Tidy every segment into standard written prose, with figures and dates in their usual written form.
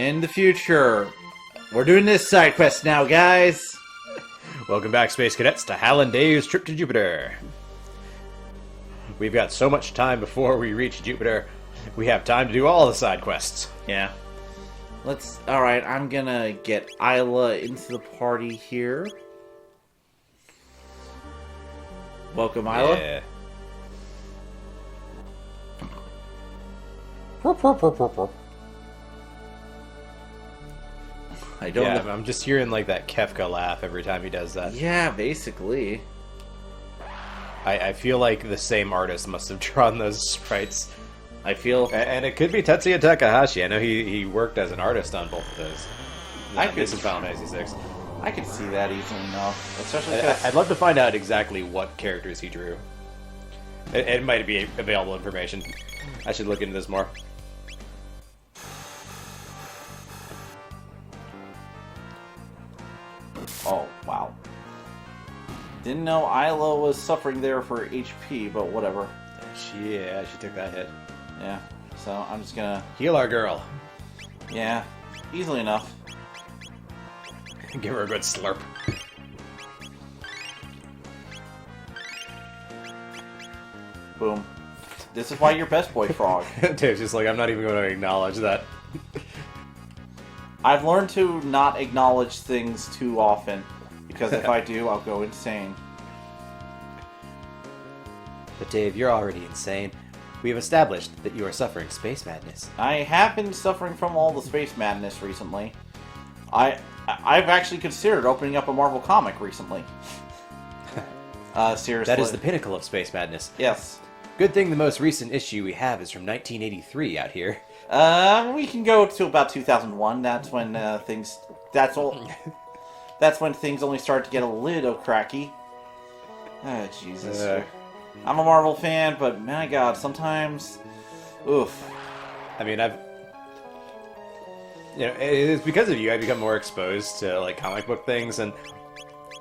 in the future. We're doing this side quest now, guys. Welcome back, Space Cadets, to Hal and Dave's trip to Jupiter. We've got so much time before we reach Jupiter. We have time to do all the side quests. Yeah. Alright, I'm gonna get Isla into the party here. Welcome, Isla. Yeah. I don't know. I'm just hearing like that Kefka laugh every time he does that. Yeah, basically. I feel like the same artist must have drawn those sprites. I feel... And it could be Tetsuya Takahashi. I know he worked as an artist on both of those. This is Final Fantasy VI. I could see that easily enough. Especially I'd love to find out exactly what characters he drew. It might be available information. I should look into this more. Oh, wow. Didn't know Isla was suffering there for HP, but whatever. She took that hit. Yeah, so I'm just gonna... Heal our girl. Yeah, easily enough. Give her a good slurp. Boom. This is why you're best boy, Frog. Dave's just like, I'm not even going to acknowledge that. I've learned to not acknowledge things too often, because if I do, I'll go insane. But Dave, you're already insane. We have established that you are suffering space madness. I have been suffering from all the space madness recently. I've actually considered opening up a Marvel comic recently. Seriously. That is the pinnacle of space madness. Yes. Good thing the most recent issue we have is from 1983 out here. We can go to about 2001. That's when things... That's when things only started to get a little cracky. Oh, Jesus. I'm a Marvel fan, but my God, sometimes... Oof. I mean, it's because of you I've become more exposed to, like, comic book things, and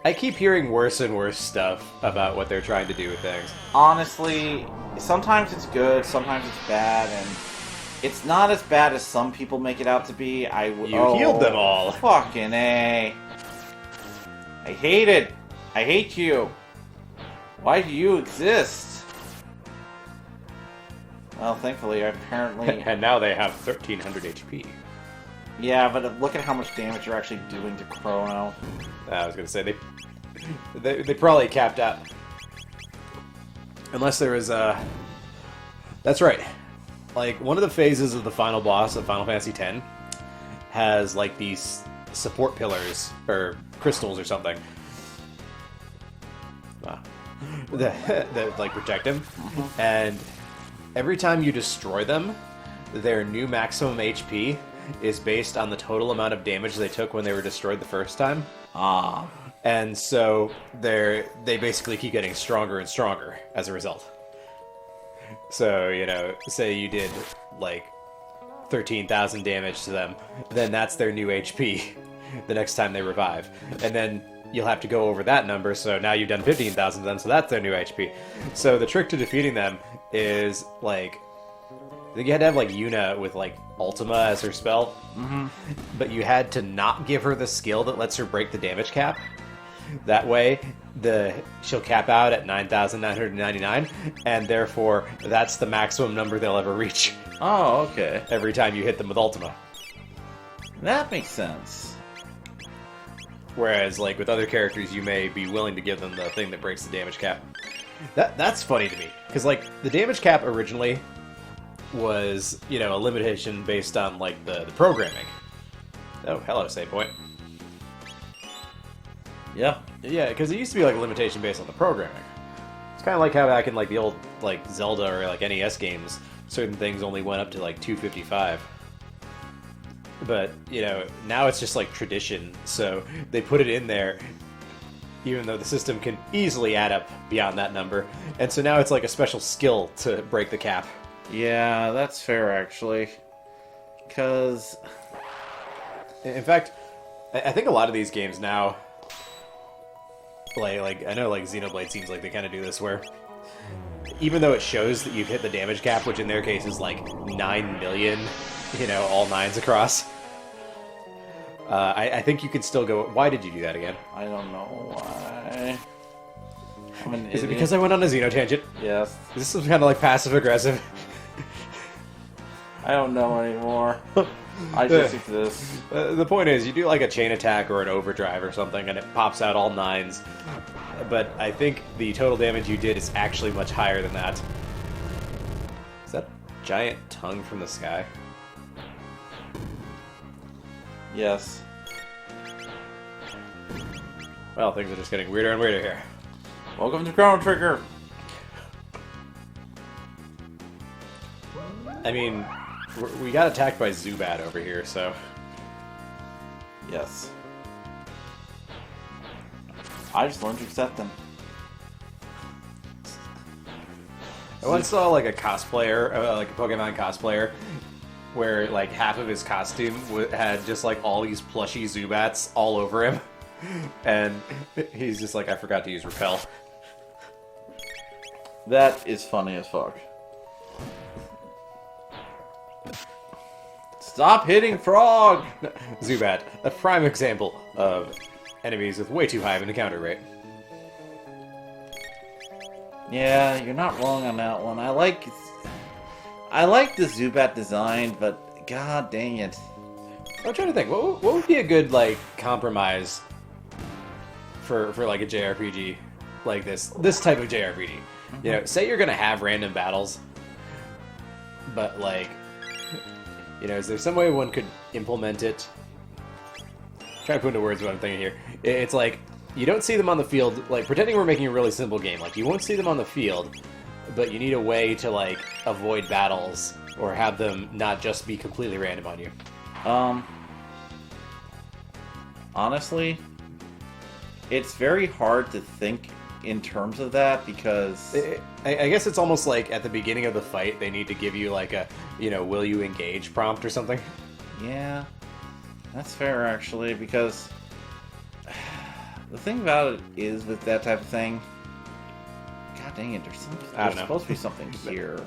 I keep hearing worse and worse stuff about what they're trying to do with things. Honestly, sometimes it's good, sometimes it's bad, and it's not as bad as some people make it out to be. You healed them all. Fucking A. I hate it. I hate you. Why do you exist? Well, thankfully, apparently... And now they have 1,300 HP. Yeah, but look at how much damage you're actually doing to Chrono. I was going to say, they probably capped out. Unless there was a... That's right. Like, one of the phases of the final boss of Final Fantasy X has, like, these support pillars, or crystals or something. Wow. that like, protect him. And every time you destroy them, their new maximum HP is based on the total amount of damage they took when they were destroyed the first time. And so they basically keep getting stronger and stronger as a result. So, say you did, like, 13,000 damage to them, then that's their new HP the next time they revive. And then you'll have to go over that number, so now you've done 15,000 to them, so that's their new HP. So the trick to defeating them is, like... I think you had to have, like, Yuna with, like, Ultima as her spell. Mm-hmm. But you had to not give her the skill that lets her break the damage cap. That way, she'll cap out at 9,999, and therefore, that's the maximum number they'll ever reach. Oh, okay. Every time you hit them with Ultima. That makes sense. Whereas, like, with other characters, you may be willing to give them the thing that breaks the damage cap. That's funny to me. Because, like, the damage cap originally was, a limitation based on, like, the programming. Oh, hello, save point. Yeah. Yeah, because it used to be, like, a limitation based on the programming. It's kind of like how back in, like, the old, like, Zelda or, like, NES games, certain things only went up to, like, 255. But, now it's just, like, tradition, so they put it in there, even though the system can easily add up beyond that number. And so now it's, like, a special skill to break the cap. Yeah, that's fair, actually. Because... In fact, I think a lot of these games now... Like, I know, like, Xenoblade seems like they kind of do this, where even though it shows that you've hit the damage cap, which in their case is, like, 9 million, all nines across, I think you can still go... Why did you do that again? I don't know why. I'm an Is it idiot. because I went on a Xeno tangent? Yes. Is this kind of like passive-aggressive? I don't know anymore. I just exist. The point is, you do like a chain attack or an overdrive or something, and it pops out all 9s. But I think the total damage you did is actually much higher than that. Is that a giant tongue from the sky? Yes. Well, things are just getting weirder and weirder here. Welcome to Chrono Trigger. I mean, we got attacked by Zubat over here, so... Yes. I just learned to accept them. I once saw like a cosplayer, like a Pokemon cosplayer, where like half of his costume had just like all these plushy Zubats all over him, and he's just like, I forgot to use repel. That is funny as fuck. Stop hitting frog! Zubat, a prime example of enemies with way too high of an encounter rate. Yeah, you're not wrong on that one. I like the Zubat design, but god dang it. I'm trying to think, what would be a good like compromise for like a JRPG like this type of JRPG? You know, say you're gonna have random battles, but like, you know, is there some way one could implement it? Try to put into words what I'm thinking here. It's like, you don't see them on the field, like, pretending we're making a really simple game. Like, you won't see them on the field, but you need a way to, like, avoid battles, or have them not just be completely random on you. Honestly, it's very hard to think in terms of that, because... I guess it's almost like, at the beginning of the fight, they need to give you, like, a, you know, will you engage prompt or something? Yeah, that's fair, actually, because... The thing about it is, with that type of thing... God dang it, there's supposed to be something here.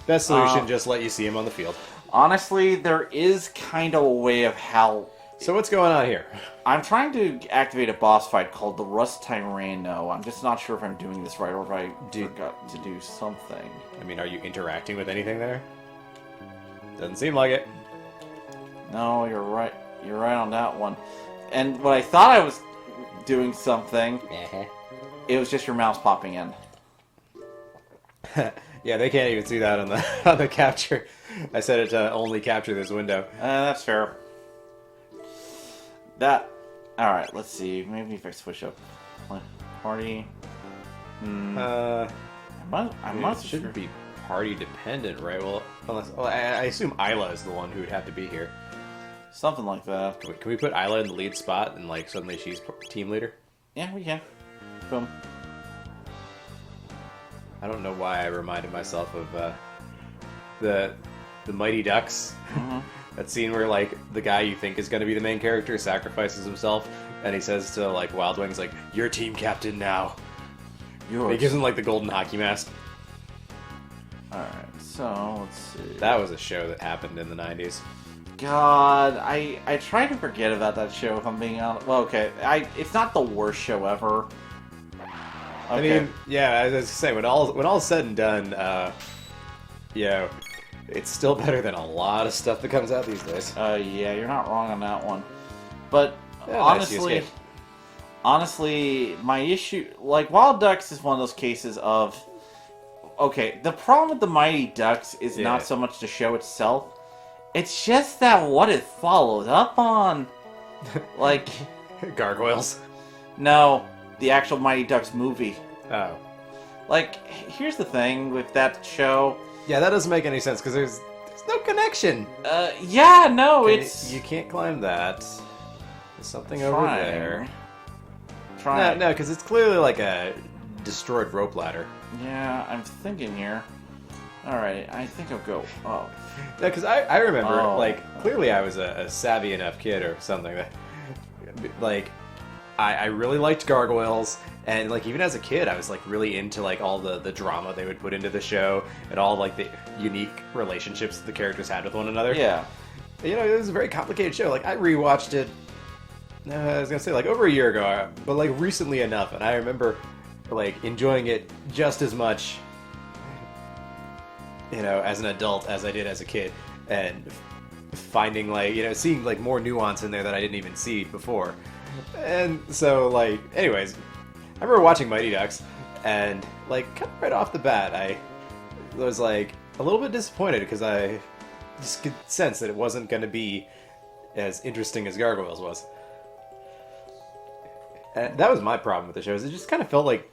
Best solution, just let you see him on the field. Honestly, there is kind of a way of how... So what's going on here? I'm trying to activate a boss fight called the Rust Tyranno. I'm just not sure if I'm doing this right, or if I forgot to do something. I mean, are you interacting with anything there? Doesn't seem like it. No, you're right. You're right on that one. And when I thought I was doing something, it was just your mouse popping in. Yeah, they can't even see that on the on the capture. I set it to only capture this window. That's fair. Alright, let's see. Maybe if I switch up party. I must it shouldn't be party dependent, right? Well, unless I assume Isla is the one who would have to be here. Something like that. Can we put Isla in the lead spot and like suddenly she's team leader? Yeah, we can. Boom. I don't know why I reminded myself of the Mighty Ducks. Mm-hmm. That scene where like the guy you think is going to be the main character sacrifices himself, and he says to like Wild Wings, like, "You're team captain now." He gives him like the golden hockey mask. Alright, so let's see. That was a show that happened in the 90s. God, I try to forget about that show, if I'm being honest. Well, okay, it's not the worst show ever. Okay. I mean, yeah, as I was saying, when all's said and done, you know, it's still better than a lot of stuff that comes out these days. Yeah, you're not wrong on that one. But Yeah, honestly, my issue, like, Wild Ducks is one of those cases of, okay, the problem with the Mighty Ducks is not so much the show itself, it's just that what it followed up on. Like... Gargoyles? No, the actual Mighty Ducks movie. Oh. Like, here's the thing with that show. Yeah, that doesn't make any sense, because there's no connection. Yeah, no, it's... You can't climb that. There's something over there. No, because it's clearly like a destroyed rope ladder. Yeah, I'm thinking here. Alright, I think I'll go up. No, because I remember, like, clearly I was a savvy enough kid or something that, like, I really liked Gargoyles, and, like, even as a kid, I was, like, really into, like, all the drama they would put into the show, and all, like, the unique relationships the characters had with one another. Yeah. You know, it was a very complicated show. Like, I rewatched it I was gonna say like over a year ago, but like recently enough, and I remember like enjoying it just as much, as an adult as I did as a kid, and finding like seeing like more nuance in there that I didn't even see before. And so like, anyways, I remember watching Mighty Ducks, and like kind of right off the bat, I was like a little bit disappointed because I just could sense that it wasn't going to be as interesting as Gargoyles was. And that was my problem with the show. Is it just kind of felt like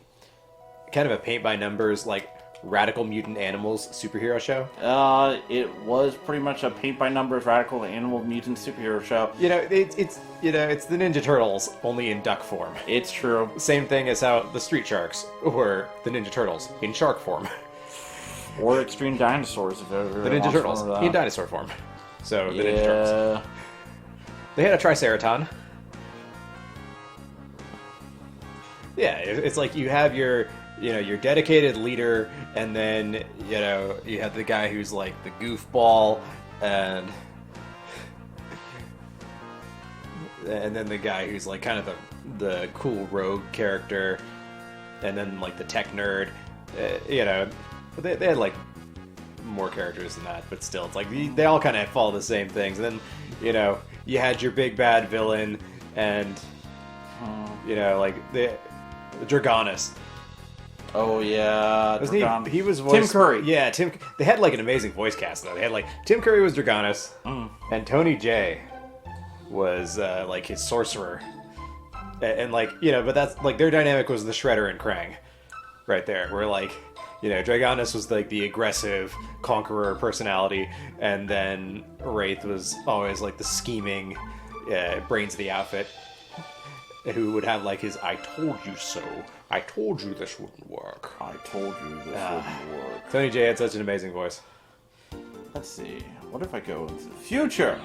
kind of a paint by numbers, like Radical Mutant Animals superhero show. It was pretty much a paint by numbers Radical Animal Mutant superhero show. It's the Ninja Turtles only in duck form. It's true. Same thing as how the Street Sharks were the Ninja Turtles in shark form. Or Extreme Dinosaurs, if ever. The Ninja Turtles in dinosaur form. So the Ninja Turtles. They had a Triceraton. Yeah, it's like you have your dedicated leader, and then you have the guy who's like the goofball, and then the guy who's like kind of the cool rogue character, and then like the tech nerd. They had like more characters than that, but still, it's like they all kind of follow the same things. And then you had your big bad villain, and like the Dragonus. Oh yeah, he was voiced, Tim Curry. Yeah, Tim. They had like an amazing voice cast though. They had like Tim Curry was Dragonus, and Tony Jay was like his sorcerer, and like but that's like their dynamic was the Shredder and Krang, right there. Where like Dragonus was like the aggressive conqueror personality, and then Wraith was always like the scheming brains of the outfit, who would have like his "I told you so." I told you this wouldn't work. I told you this wouldn't work. Tony Jay had such an amazing voice. Let's see. What if I go into the future?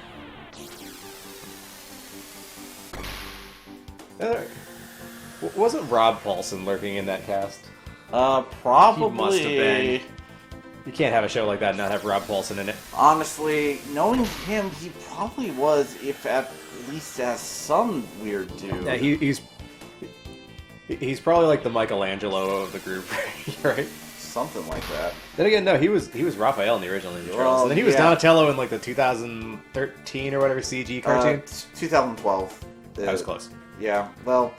Wasn't Rob Paulson lurking in that cast? Probably. He must have been. You can't have a show like that and not have Rob Paulson in it. Honestly, knowing him, he probably was, if at least as some weird dude. Yeah, he's probably like the Michelangelo of the group, right? Something like that. Then again, no, he was Raphael in the original Ninja Turtles, and then he was Donatello in like the 2013 or whatever CG cartoon. 2012. I was close. Yeah, well,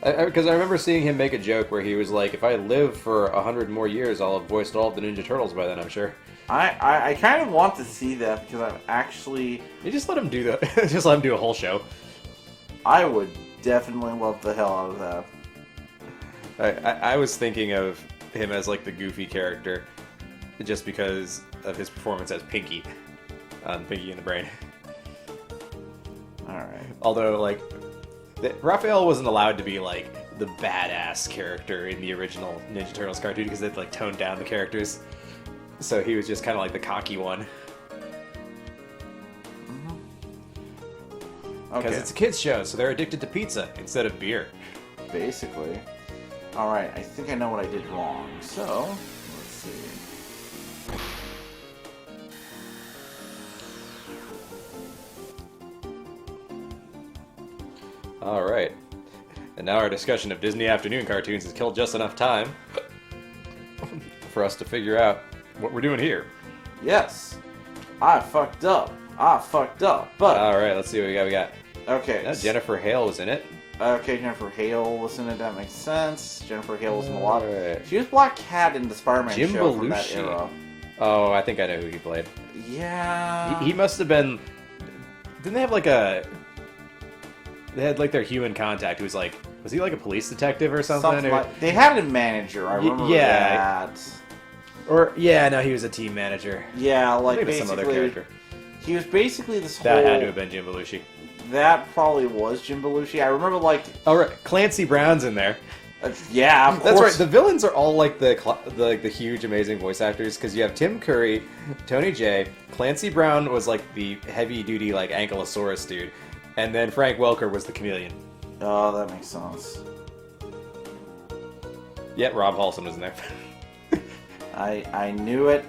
because I remember seeing him make a joke where he was like, "If I live for 100 more years, I'll have voiced all of the Ninja Turtles by then, I'm sure." I kind of want to see that because I'm actually. You just let him do that. Just let him do a whole show. I would definitely love the hell out of that. I was thinking of him as like the goofy character, just because of his performance as Pinky on Pinky and the Brain. All right. Although like Raphael wasn't allowed to be like the badass character in the original Ninja Turtles cartoon because they'd like toned down the characters, so he was just kind of like the cocky one. Because it's a kids show, so they're addicted to pizza instead of beer. Basically. Alright, I think I know what I did wrong. So, let's see. Alright. And now our discussion of Disney afternoon cartoons has killed just enough time for us to figure out what we're doing here. Yes. I fucked up. But... Alright, let's see what we got. Okay. Jennifer Hale was in it. Okay, Jennifer Hale was in it, that makes sense. Jennifer Hale was in a lot. Right. She was Black Cat in the Spider-Man Jim show Belushi. from that era. Oh, I think I know who he played. Yeah. He must have been... Didn't they have like a... They had like their human contact who was like... Was he like a police detective or something? They had a manager, I remember that. Or, yeah, no, he was a team manager. Yeah, like basically... some other character. He was basically this That had to have been Jim Belushi. That probably was Jim Belushi. I remember, like... Oh, right. Clancy Brown's in there. Yeah, of course. That's right. The villains are all like the huge, amazing voice actors, because you have Tim Curry, Tony Jay, Clancy Brown was like the heavy-duty, like, Ankylosaurus dude, and then Frank Welker was the chameleon. Oh, that makes sense. Yeah, Rob Paulson was in there. I knew it.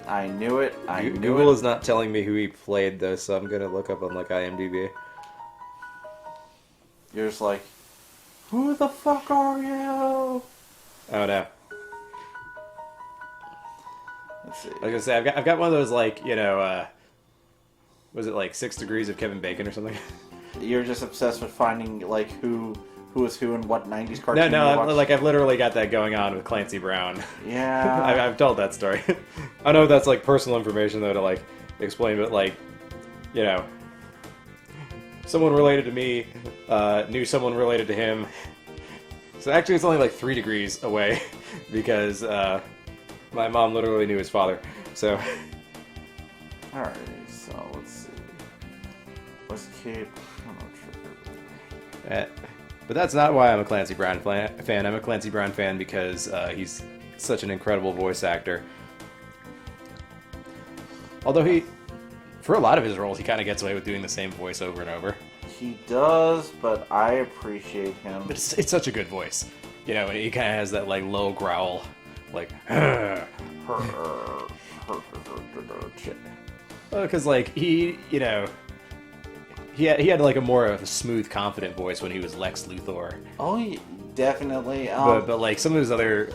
Google is not telling me who he played, though, so I'm going to look up on, like, IMDb. You're just like, who the fuck are you? Oh no. Let's see. I was gonna say I've got one of those like was it like 6 Degrees of Kevin Bacon or something? You're just obsessed with finding like who is who and what '90s cartoon. No, I've literally got that going on with Clancy Brown. Yeah, I've told that story. I know that's like personal information though to like explain, but like, someone related to me knew someone related to him. So actually, it's only like 3 degrees away because my mom literally knew his father. So. All right, so let's see. Let's keep Chrono Trigger. But that's not why I'm a Clancy Brown fan. I'm a Clancy Brown fan because he's such an incredible voice actor. Although for a lot of his roles, he kind of gets away with doing the same voice over and over. He does, but I appreciate him. But it's such a good voice. And he kind of has that like low growl, like. Because like he had like a more of a smooth, confident voice when he was Lex Luthor. Oh, definitely. But like some of his other,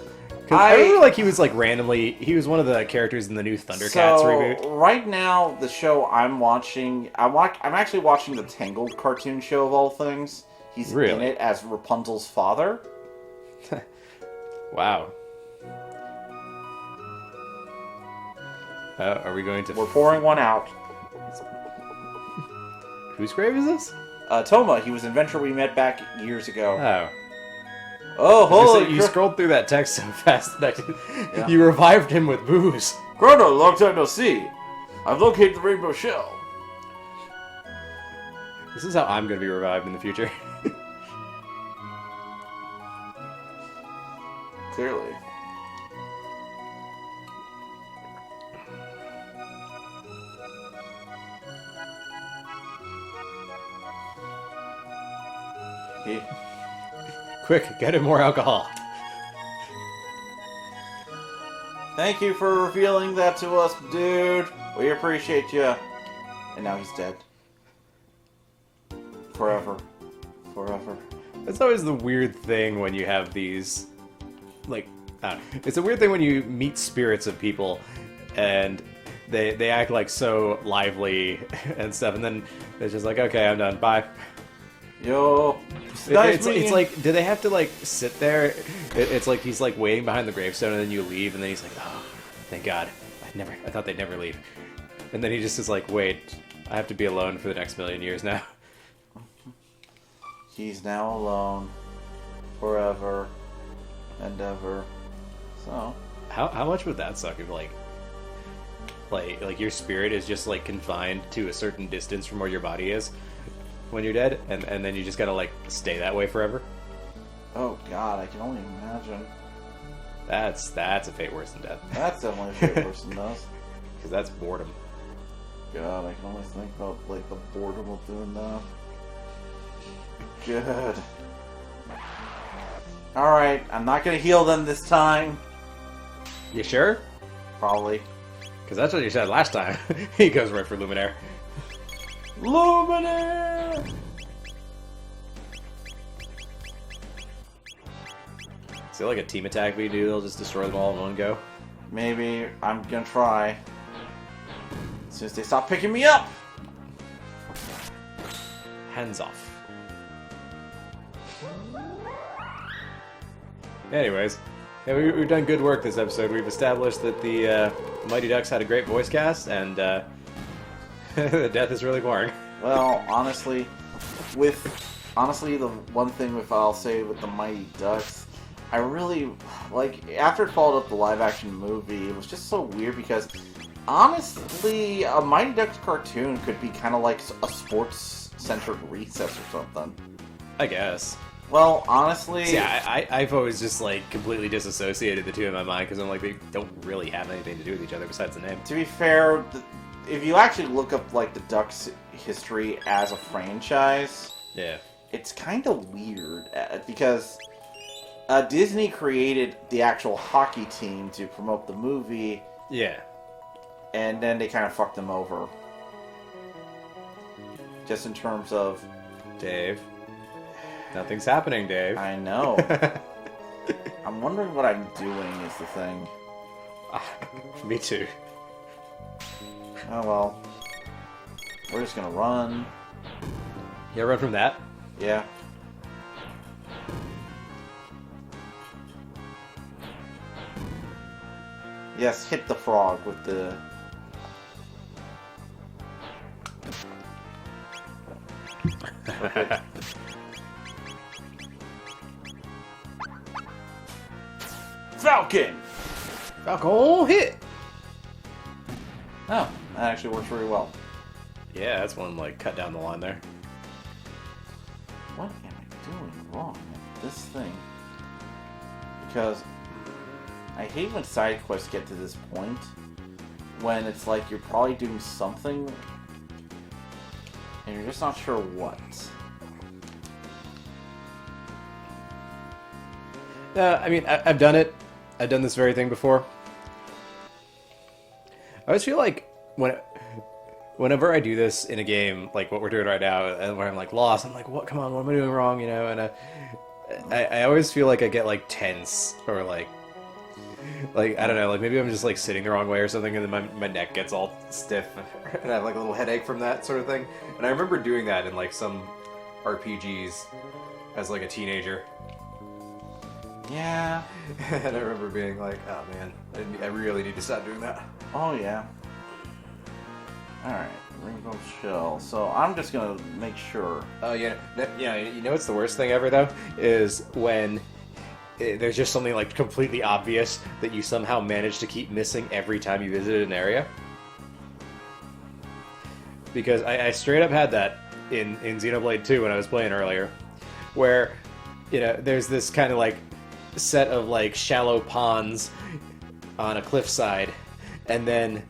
I remember like he was like randomly. He was one of the characters in the new Thundercats reboot. Right now, the show I'm watching, I'm actually watching the Tangled cartoon show of all things. He's in it as Rapunzel's father. Wow. Are we going to? We're pouring one out. Whose grave is this? Toma. He was an adventurer we met back years ago. Oh. Oh, holy! You scrolled through that text so fast that you revived him with booze. Chrono, long time no see. I've located the rainbow shell. This is how I'm going to be revived in the future. Clearly. Quick, get him more alcohol. Thank you for revealing that to us, dude. We appreciate you. And now he's dead. Forever. Forever. It's always the weird thing when you have these, like, it's a weird thing when you meet spirits of people and they act like so lively and stuff, and then it's just like, okay, I'm done, bye. Yo, it's like, do they have to like sit there? It's like he's like waiting behind the gravestone, and then you leave, and then he's like, oh, thank God, I thought they'd never leave, and then he just is like, wait, I have to be alone for the next million years now. He's now alone, forever and ever. So, how much would that suck if like your spirit is just like confined to a certain distance from where your body is when you're dead, and then you just gotta like stay that way forever? Oh God, I can only imagine. That's a fate worse than death. That's definitely a fate worse than death. Because that's boredom. God, I can only think about like the boredom of doing that. Good. Alright, I'm not gonna heal them this time. You sure? Probably. Because that's what you said last time. He goes right for Luminaire. Luminaire! Is it like a team attack we do? They'll just destroy them all in one go? Maybe. I'm gonna try. As soon as they stop picking me up! Hands off. Anyways, yeah, we've done good work this episode. We've established that the Mighty Ducks had a great voice cast, and the death is really boring. Well, honestly, the one thing I'll say with the Mighty Ducks, I really, like, after it followed up the live-action movie, it was just so weird because, honestly, a Mighty Ducks cartoon could be kind of like a sports-centered Recess or something. I guess. Well, honestly... Yeah, I've always just, like, completely disassociated the two in my mind, because I'm like, they don't really have anything to do with each other besides the name. To be fair, if you actually look up, like, the Ducks' history as a franchise... Yeah. It's kind of weird, because Disney created the actual hockey team to promote the movie. Yeah. And then they kind of fucked them over. Just in terms of... Dave. Nothing's happening, Dave. I know. I'm wondering what I'm doing is the thing. Me too. Oh well. We're just gonna run. Yeah, run from that? Yeah. Yes, hit the frog with the... Okay. Falcon! Falcon hit! Oh, that actually works really well. Yeah, that's one, like, cut down the line there. What am I doing wrong with this thing? Because I hate when side quests get to this point when it's like you're probably doing something and you're just not sure what. I mean, I've done it. I've done this very thing before. I always feel like whenever I do this in a game, like what we're doing right now, and where I'm like lost, I'm like, what? Come on, what am I doing wrong? You know, and I always feel like I get like tense or like I don't know, like maybe I'm just like sitting the wrong way or something, and then my neck gets all stiff, and I have like a little headache from that sort of thing. And I remember doing that in like some RPGs as like a teenager. Yeah. And I remember being like, oh man, I really need to stop doing that. Oh yeah. Alright, Rainbow Shell. So I'm just gonna make sure. Oh yeah, you know what's the worst thing ever though? Is when there's just something like completely obvious that you somehow manage to keep missing every time you visit an area. Because I straight up had that in Xenoblade 2 when I was playing earlier, where, you know, there's this kind of like set of like shallow ponds on a cliffside, and then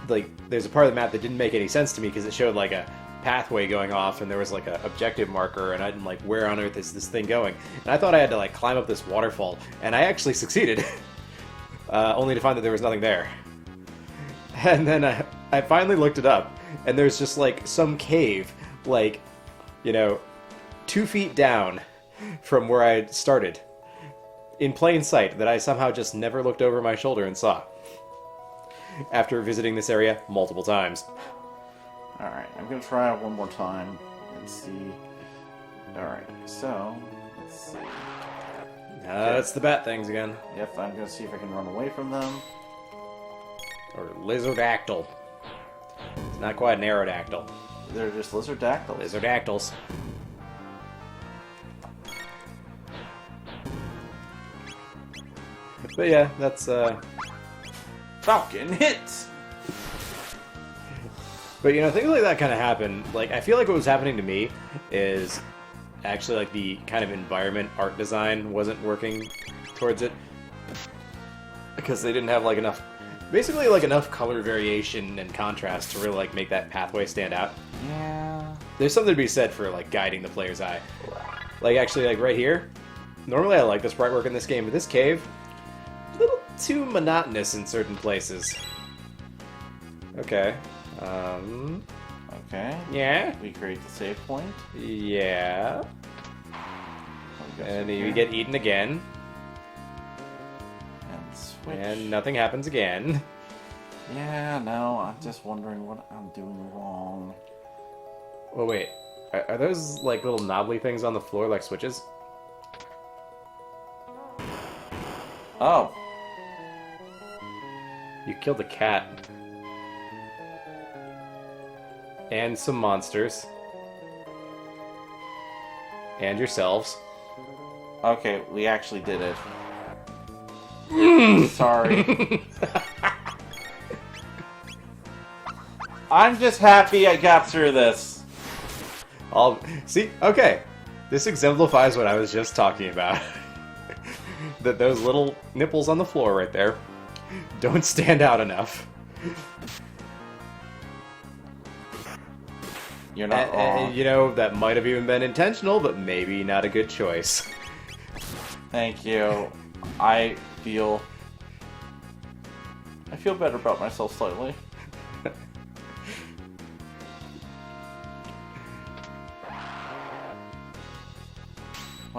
like there's a part of the map that didn't make any sense to me because it showed like a pathway going off and there was like a objective marker, and I'm like, where on earth is this thing going? And I thought I had to like climb up this waterfall, and I actually succeeded, only to find that there was nothing there. And then I finally looked it up, and there's just like some cave, like, you know, 2 feet down from where I started, in plain sight, that I somehow just never looked over my shoulder and saw, after visiting this area multiple times. Alright, I'm gonna try it one more time and see. Alright, so let's see. It's the bat things again. Yep, I'm gonna see if I can run away from them. Or lizardactyl. It's not quite an aerodactyl. They're just lizardactyls. Lizardactyls. But yeah, that's Falcon hits! But you know, things like that kind of happen. Like, I feel like what was happening to me is actually like the kind of environment art design wasn't working towards it, because they didn't have like enough, basically like enough color variation and contrast to really like make that pathway stand out. Yeah. There's something to be said for like guiding the player's eye. Like actually, like right here, normally I like the sprite work in this game, but this cave, a little too monotonous in certain places. Okay. Okay. Yeah. We create the save point. Yeah. And you get eaten again. And switch. And nothing happens again. Yeah, no, I'm just wondering what I'm doing wrong. Oh wait, are those like little knobbly things on the floor like switches? Oh. You killed the cat. And some monsters. And yourselves. Okay, we actually did it. Sorry. I'm just happy I got through this. See, okay. This exemplifies what I was just talking about. That those little nipples on the floor right there don't stand out enough. You're not wrong. You know, that might have even been intentional, but maybe not a good choice. Thank you. I feel better about myself slightly.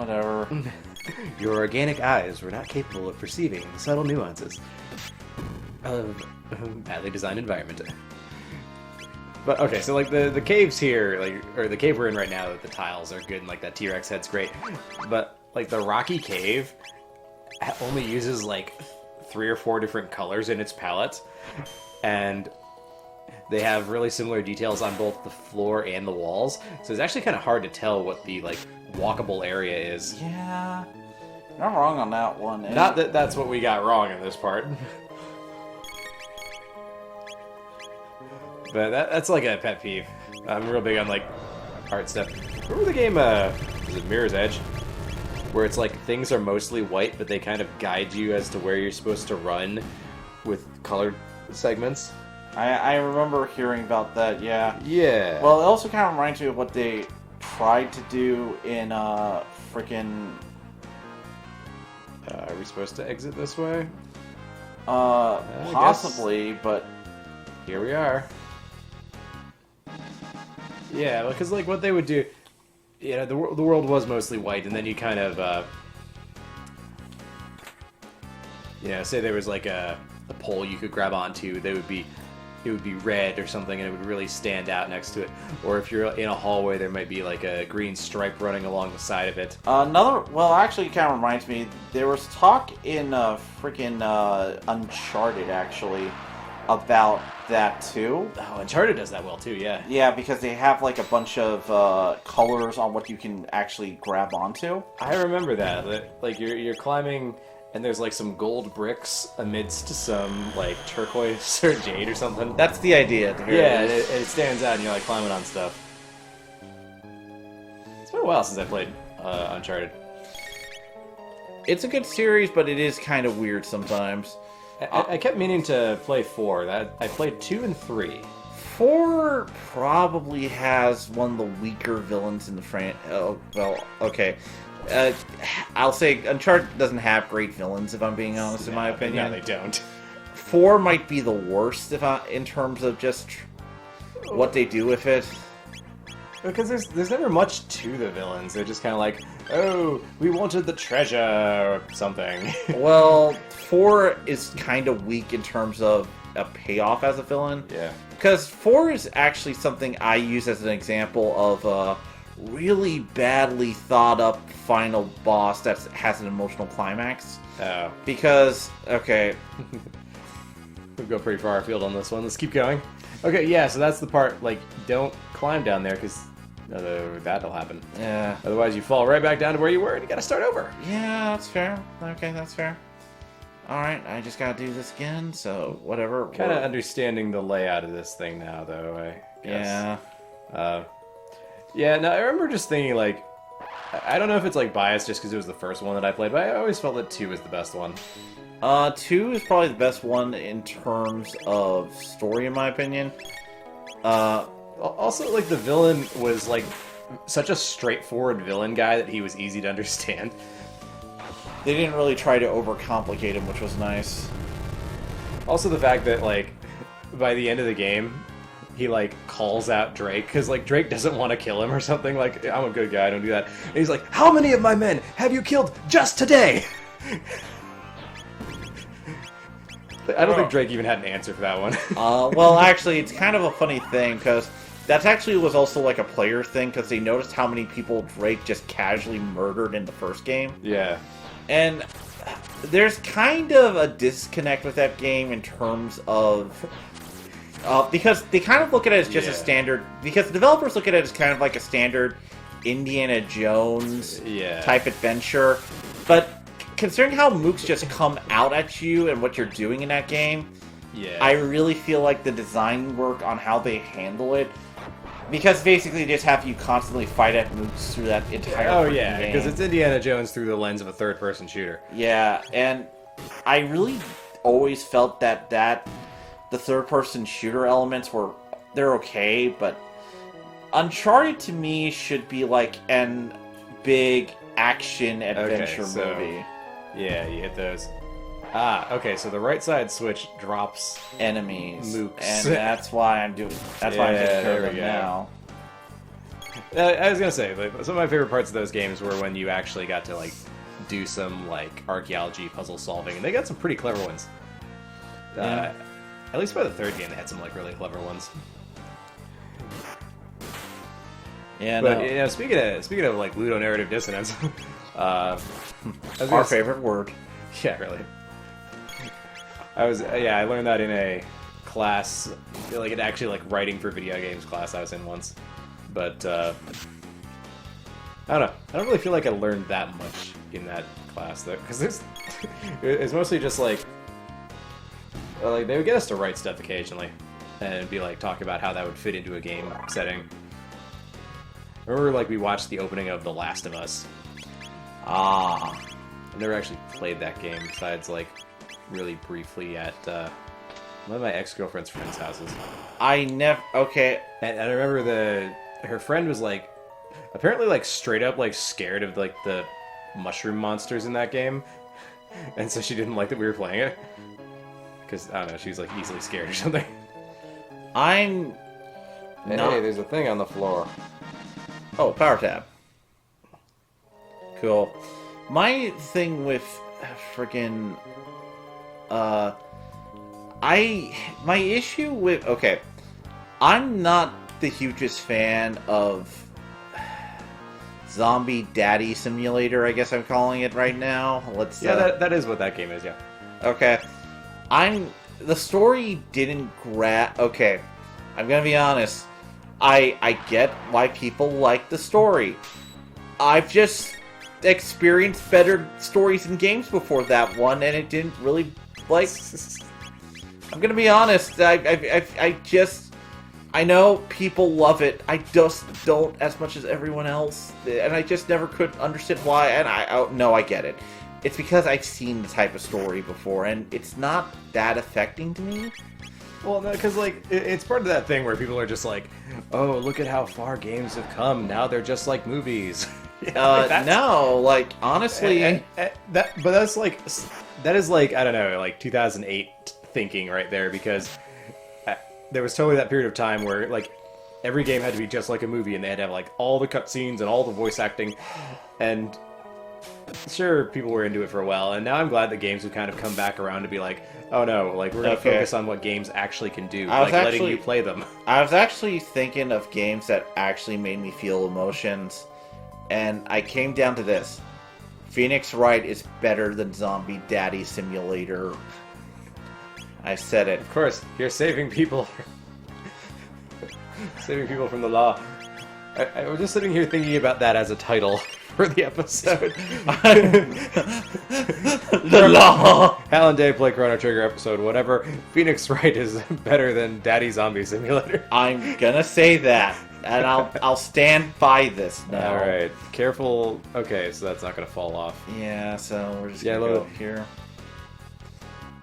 Whatever. Your organic eyes were not capable of perceiving subtle nuances of a badly designed environment. But okay, so like the caves here, like, or the cave we're in right now, the tiles are good and like that T-Rex head's great. But like the rocky cave only uses like 3 or 4 different colors in its palette, and they have really similar details on both the floor and the walls. So it's actually kind of hard to tell what the like walkable area is. Yeah, you're not wrong on that one. Not that that's what we got wrong in this part. But that's like a pet peeve. I'm real big on like art stuff. Remember the game, is it Mirror's Edge? Where it's like things are mostly white, but they kind of guide you as to where you're supposed to run with colored segments. I remember hearing about that, yeah. Yeah. Well, it also kind of reminds me of what they tried to do in freaking... are we supposed to exit this way? Possibly, but... Here we are. Yeah, because like what they would do, you know, the world was mostly white, and then you kind of, you know, say there was like a pole you could grab onto, it would be red or something, and it would really stand out next to it. Or if you're in a hallway, there might be like a green stripe running along the side of it. Well, actually, it kind of reminds me, there was talk in freaking Uncharted, actually, about that too. Oh, Uncharted does that well too, yeah. Yeah, because they have like a bunch of colors on what you can actually grab onto. I remember that. Like you're climbing, and there's like some gold bricks amidst some like turquoise or jade or something. That's the idea. Yeah, it stands out, and you're like climbing on stuff. It's been a while since I played Uncharted. It's a good series, but it is kind of weird sometimes. I kept meaning to play 4. I played 2 and 3. 4 probably has one of the weaker villains in the franchise. Oh, well, okay. I'll say Uncharted doesn't have great villains, if I'm being honest, in my opinion. No, they don't. 4 might be the worst in terms of just what they do with it. Because there's never much to the villains. They're just kind of like, oh, we wanted the treasure or something. Well, 4 is kind of weak in terms of a payoff as a villain. Yeah. Because 4 is actually something I use as an example of a really badly thought up final boss that has an emotional climax. Oh. Because, okay. We'll go pretty far afield on this one. Let's keep going. Okay, yeah, so that's the part, like, don't climb down there, because that'll happen. Yeah. Otherwise, you fall right back down to where you were, and you gotta start over. Yeah, that's fair. Okay, that's fair. Alright, I just gotta do this again, so whatever. Kind of understanding the layout of this thing now, though, I guess. Yeah. Yeah, no, I remember just thinking, like, I don't know if it's, like, biased just because it was the first one that I played, but I always felt that 2 was the best one. 2 is probably the best one in terms of story, in my opinion. Also, like, the villain was, like, such a straightforward villain guy that he was easy to understand. They didn't really try to overcomplicate him, which was nice. Also, the fact that, like, by the end of the game, he, like, calls out Drake, because, like, Drake doesn't want to kill him or something. Like, I'm a good guy, don't do that. And he's like, how many of my men have you killed just today? I don't think Drake even had an answer for that one. Well, actually, it's kind of a funny thing, because that actually was also like a player thing, because they noticed how many people Drake just casually murdered in the first game. Yeah. And there's kind of a disconnect with that game in terms of... because they kind of look at it as just a standard... Because the developers look at it as kind of like a standard Indiana Jones type adventure. But considering how mooks just come out at you and what you're doing in that game, I really feel like the design work on how they handle it, because basically they just have you constantly fight at mooks through that entire game. Because it's Indiana Jones through the lens of a third-person shooter. Yeah, and I really always felt that the third-person shooter elements they're okay, but Uncharted to me should be like an big action adventure movie. Yeah, you hit those. Okay, so the right side switch drops enemies. Mooks. And that's why I'm doing. That's why I'm taking care of them now. I was gonna say, like, some of my favorite parts of those games were when you actually got to like do some like archaeology puzzle solving, and they got some pretty clever ones. Yeah. At least by the third game, they had some like really clever ones. Yeah, But no. you know, speaking of like ludonarrative dissonance, Our gonna favorite word. yeah, really. I learned that in a class, like actually like writing for video games class I was in once. But I don't know. I don't really feel like I learned that much in that class though, because it's mostly just like they would get us to write stuff occasionally, and be like talk about how that would fit into a game setting. I remember like we watched the opening of The Last of Us. Ah. I've never actually played that game besides like really briefly at one of my ex-girlfriend's friends' houses. Okay. And I remember her friend was like apparently like straight up like scared of like the mushroom monsters in that game, and so she didn't like that we were playing it because I don't know, she was like easily scared or something. I'm not... Hey, there's a thing on the floor. Oh, power tab. Cool. My thing with friggin' my issue with... Okay. I'm not the hugest fan of Zombie Daddy Simulator, I guess I'm calling it right now. That is what that game is, yeah. Okay. The story didn't grab... Okay. I'm gonna be honest. I get why people like the story. I've just experienced better stories in games before that one, and it didn't really, like... I'm gonna be honest, I know people love it, I just don't as much as everyone else, and I just never could understand why, and I get it. It's because I've seen the type of story before, and it's not that affecting to me. Well, no, because like it's part of that thing where people are just like, "Oh, look at how far games have come. Now they're just like movies." No, like honestly, that is like I don't know, like 2008 thinking right there, because there was totally that period of time where like every game had to be just like a movie, and they had to have like all the cutscenes and all the voice acting, and sure, people were into it for a while, and now I'm glad that games have kind of come back around to be like, oh no, like we're gonna focus on what games actually can do, letting you play them. I was actually thinking of games that actually made me feel emotions, and I came down to this: Phoenix Wright is better than Zombie Daddy Simulator. I said it. Of course, you're saving people, saving people from the law. I was just sitting here thinking about that as a title for the episode. The law! Hal Dave play Chrono Trigger episode, whatever. Phoenix Wright is better than Daddy Zombie Simulator. I'm gonna say that, and I'll stand by this now. Alright, careful. Okay, so that's not gonna fall off. Yeah, so we're just gonna go here.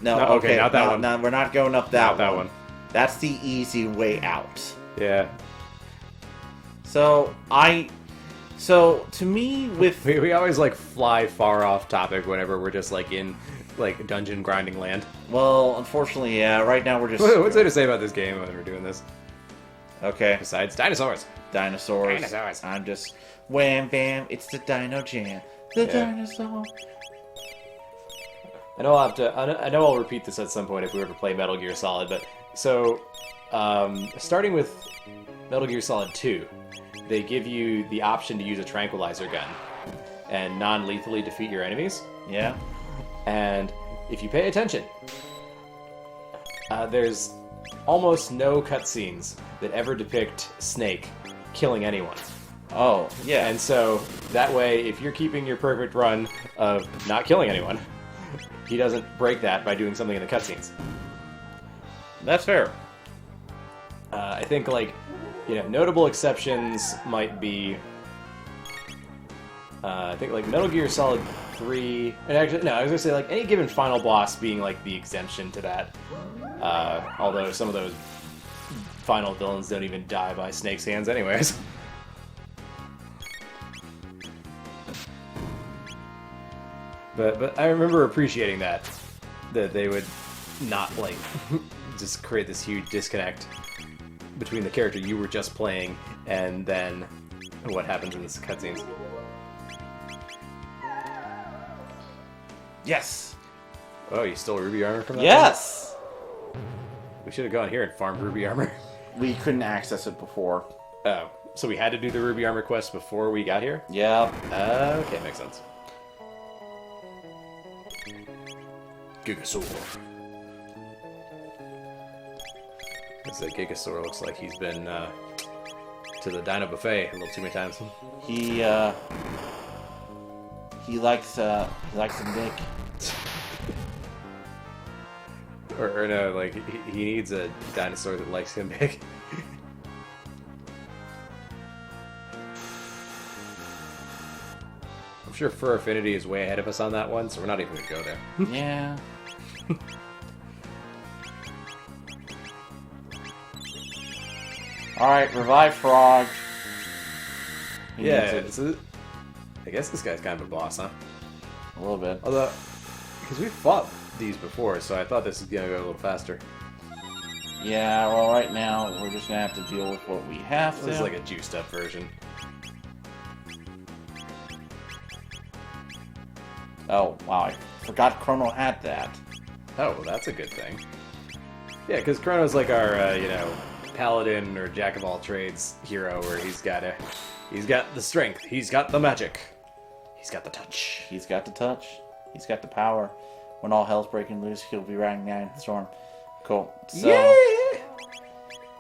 No, not that one. No, we're not going up that one. That's the easy way out. Yeah. So to me, with we always like fly far off topic whenever we're just like in like dungeon grinding land. Well, unfortunately, yeah. Right now we're just. What's there to say about this game when we're doing this? Okay. Besides dinosaurs. Dinosaurs. I'm just wham bam. It's the Dino Jam. Dinosaur. I know I'll repeat this at some point if we ever play Metal Gear Solid, but so starting with Metal Gear Solid 2, they give you the option to use a tranquilizer gun and non-lethally defeat your enemies. Yeah. And if you pay attention, there's almost no cutscenes that ever depict Snake killing anyone. Oh, yeah. And so that way, if you're keeping your perfect run of not killing anyone, he doesn't break that by doing something in the cutscenes. That's fair. I think, like, notable exceptions might be, I think, like, Metal Gear Solid 3, and actually, no, I was going to say, like, any given final boss being, like, the exemption to that, although some of those final villains don't even die by Snake's hands anyways. But I remember appreciating that they would not, like, just create this huge disconnect between the character you were just playing and then what happens in this cutscenes. Yes! Oh, you stole ruby armor from that? Yes! Thing? We should have gone here and farmed ruby armor. We couldn't access it before. Oh, so we had to do the ruby armor quest before we got here? Yeah. Okay, makes sense. Gigasaur. This Gigasaur looks like he's been to the Dino Buffet a little too many times. He likes a dick. or no, like he needs a dinosaur that likes him big. I'm sure Fur Affinity is way ahead of us on that one, so we're not even gonna go there. Yeah. Alright, revive Frog. He needs it. I guess this guy's kind of a boss, huh? A little bit. Although, because we've fought these before, so I thought this was gonna go a little faster. Yeah, well, right now, we're just gonna have to deal with what we have to. This is like a juiced up version. Oh, wow, I forgot Chrono had that. Oh, well, that's a good thing. Yeah, because Chrono's like our, paladin or jack of all trades hero, where he's got the strength, he's got the magic, he's got the touch. He's got the touch. He's got the power. When all hell's breaking loose, he'll be riding down the storm. Cool. So, yeah!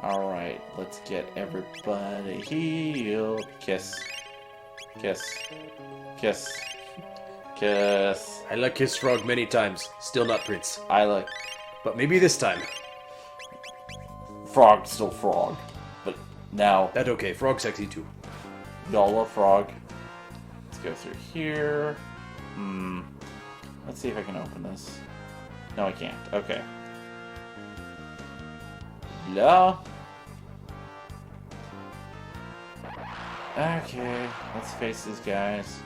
Alright, let's get everybody healed. Kiss. Kiss. Kiss. Kiss. I like Kiss Frog many times, still not Prince. I like... But maybe this time. Frog, still Frog. But now... That okay, Frog sexy too. Y'all love Frog. Let's go through here. Let's see if I can open this. No, I can't. Okay. No. Okay, let's face these guys.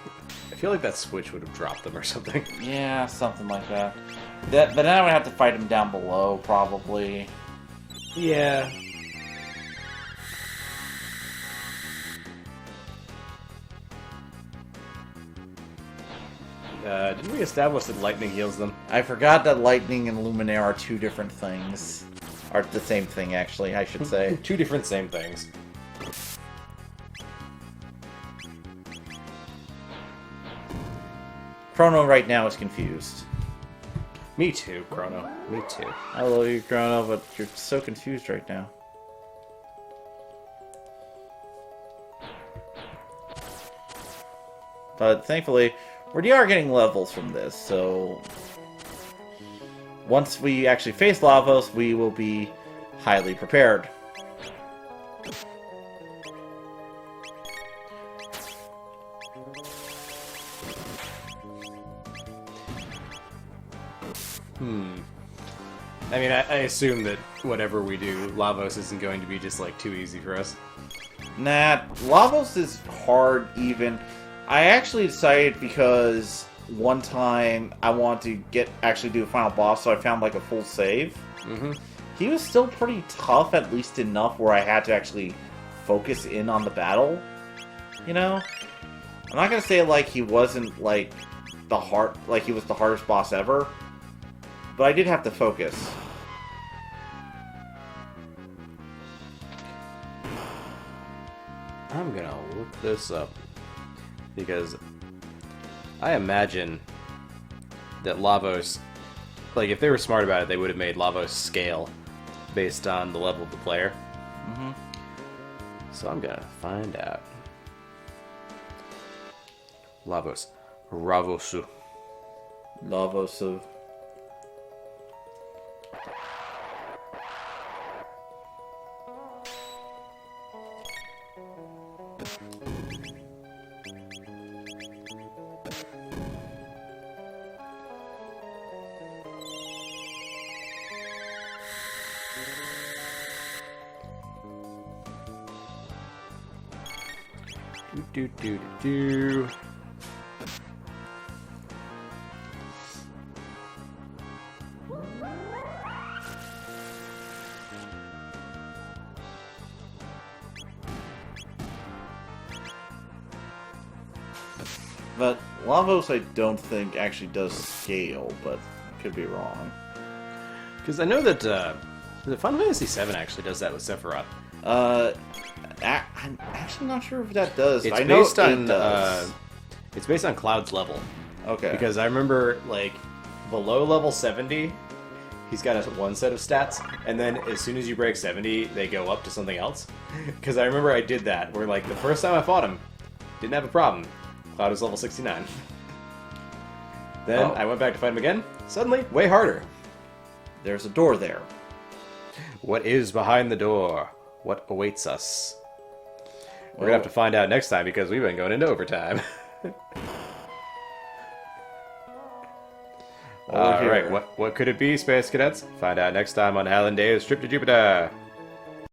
I feel like that switch would have dropped them or something. Yeah, something like that. But then I would have to fight him down below, probably. Yeah. Didn't we establish that lightning heals them? I forgot that lightning and luminaire are two different things. Are the same thing, actually, I should say. Two different same things. Chrono right now is confused. Me too, Chrono. Me too. I love you, Chrono, but you're so confused right now. But thankfully, we are getting levels from this, so... Once we actually face Lavos, we will be highly prepared. I mean, I assume that whatever we do, Lavos isn't going to be just, like, too easy for us. Nah, Lavos is hard even. I actually decided because one time I wanted to actually do a final boss, so I found, like, a full save. He was still pretty tough, at least enough where I had to actually focus in on the battle. You know? I'm not gonna say, like, he wasn't, like, he was the hardest boss ever. But I did have to focus. I'm gonna look this up. Because I imagine that Lavos... Like, if they were smart about it, they would have made Lavos scale based on the level of the player. So I'm gonna find out. Lavos. Ravosu. Lavosu. Do. But Lavos, I don't think actually does scale, but I could be wrong. Because I know that Final Fantasy VII actually does that with Sephiroth. I'm actually not sure if that does. It's I know based on it does. it's based on Cloud's level. Okay. Because I remember like below level 70, he's got one set of stats, and then as soon as you break 70, they go up to something else. Because I remember I did that, where like the first time I fought him, didn't have a problem. Cloud was level 69. Then I went back to fight him again. Suddenly, way harder. There's a door there. What is behind the door? What awaits us? We're gonna have to find out next time because we've been going into overtime. Alright, what could it be, Space Cadets? Find out next time on Hal and Dave's Trip to Jupiter.